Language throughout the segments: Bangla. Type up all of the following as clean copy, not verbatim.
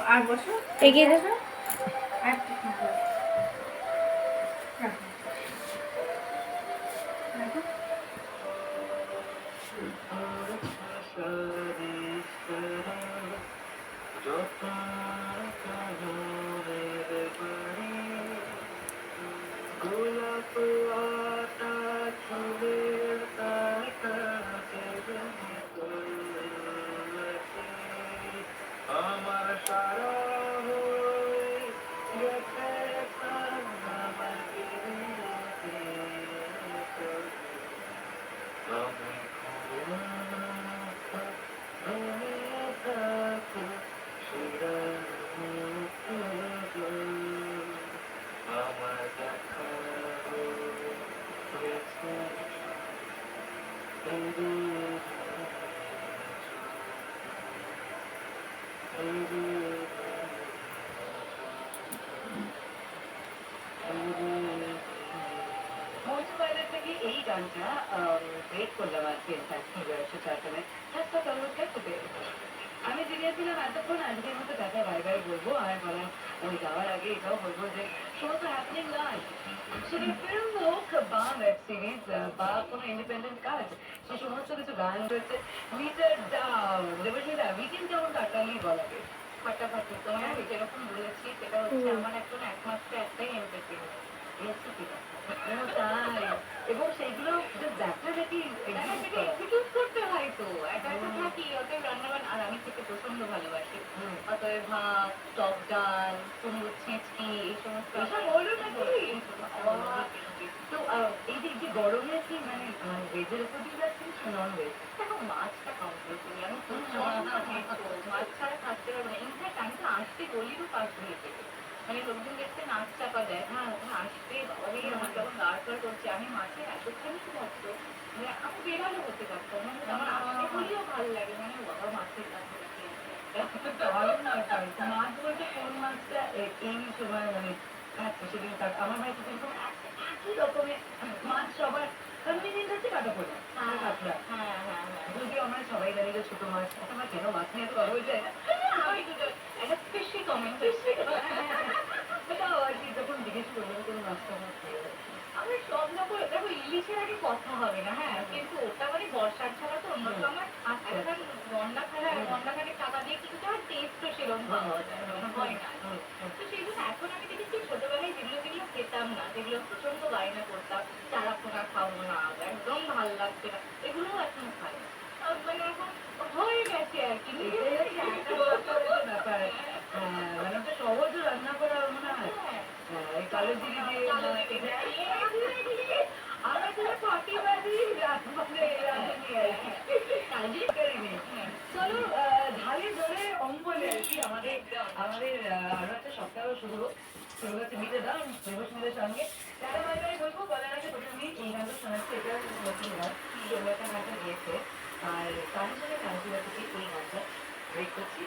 আর বসো, এগিয়ে দেখো। আমার সারা এই গানটা ব্রেক করলাম আজকে আমি জেনেছিলাম এতক্ষণ আজকের মতো টাকা বাই বাই বলবো আর বলার ওই যাওয়ার আগে এটাও বলবো যে সমস্ত হ্যাপনিং নয় সেটা ফিল্ম হোক বা ওয়েব সিরিজ বা কোনো ইন্ডিপেন্ডেন্ট কাজ সে সমস্ত কিছু গান রয়েছে মিটার ডাউন দেবস্মিতা উইকেন্ড যেমন কাটালি বলা যায় ফাটাফাটি তোমার যেরকম বলেছি সেটা হচ্ছে আমার এখন একমাত্র একটাই এন্টারটেনমেন্ট এবং সেইগুলো দেখাদেখি এক্সিকিউট করতে হয় তো একা একা থাকি অতএব রান্নাবান্না আর আমি খেতে প্রচন্ড ভালোবাসি অতএব ভাত টক ডাল কুমড়ো ছিচকি এই সমস্ত তো এই যে গরমে কি মানে ভেজের উপর দিয়ে যাচ্ছিস নন ভেজ দেখো মাছটা কাউন্ট করছি আমি মাছ ছাড়া থাকতে পারবো না ইনফ্যাক্ট আমি তো আসতে গলিরও পাশ দিয়ে থেকে মানে লোকজন দেখতে নাচ চাপা দেয় হ্যাঁ আসতে বাবাই আমার যখন দাঁড় করছে আমি মাঠে এতখানি ভক্ত মানে আমি বেরালো হতে পারতাম মানে আমার আসতে বলেও ভালো লাগে মানে বাবা মাছের কাছে মাছ বলতে কোন মাছটা এই সময় মানে সেদিন আমার বাড়িতে যেরকম একই রকমের মাছ সবার কনভিনিয়েন্ট হচ্ছে কাটা পড়ে কাঁকড়া যদিও আমরা সবাই জানি যে ছোট মাছ আমরা কেন মাছ নিয়ে বড় হয়ে যায় একটা ফিশি কমেন্ট যখন জিজ্ঞেস করবেন কোনো মাছটা আমার আমি সব না করে দেখো ইলিশের আগে কথা হবে না হ্যাঁ কিন্তু ওটা মানে বর্ষার ছাড়া তো অন্য সময় এখন গন্ডাখানে টাকা দিয়ে কিন্তু আর টেস্টও সেরকম পাওয়া যায় হয় না তো সেই জন্য এখন আমি দেখেছি ছোটবেলায় যেগুলো খেতাম না যেগুলো প্রচন্ড বায়না করতাম চারা ফোনা খাবো না একদম ভালো লাগছে না এগুলো এখন খাই মানে এখন হয়ে গেছে আর কি ব্যাপার মানে ওটা সহজও রান্না করা মনে হয় কালো জিরে দিয়ে আমরা তো ফাঁকিবাজি চলো ঢালে জলে অম্বলে আর কি আমাদের আরো একটা সপ্তাহ শুরু হচ্ছে মিটে দাও দেবস্মিতার সঙ্গে তারা বারবার বলবো বলার আগে প্রথমে এই গানটা শোনাচ্ছি এটা নতুন গান একটা গানটা গিয়েছে আর তার সঙ্গে কানপুরা থেকে এই গানটা ব্রেক করছি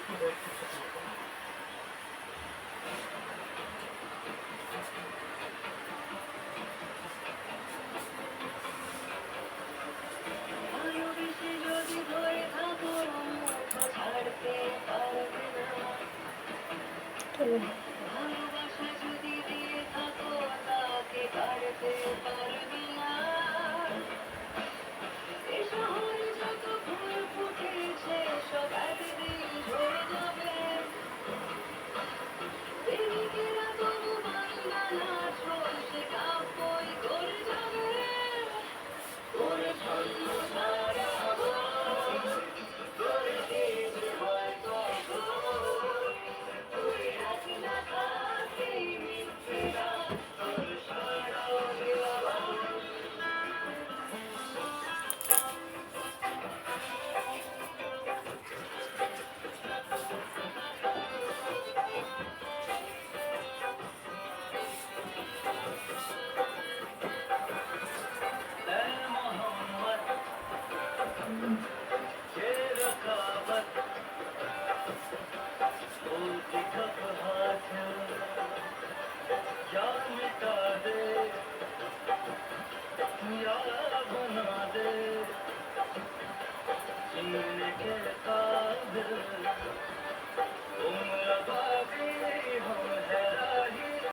ভালোবাসা যদি দিয়ে থাকো তাকে কাটতে পারবে না এ শহরে যত ফুল ফুটেছে সব একদিন ঝরে যাবে প্রেমিকেরা তবু বাংলা নাচ সে কাব্যই করে যাবে করে ছন্দ সারা जीने के काबिल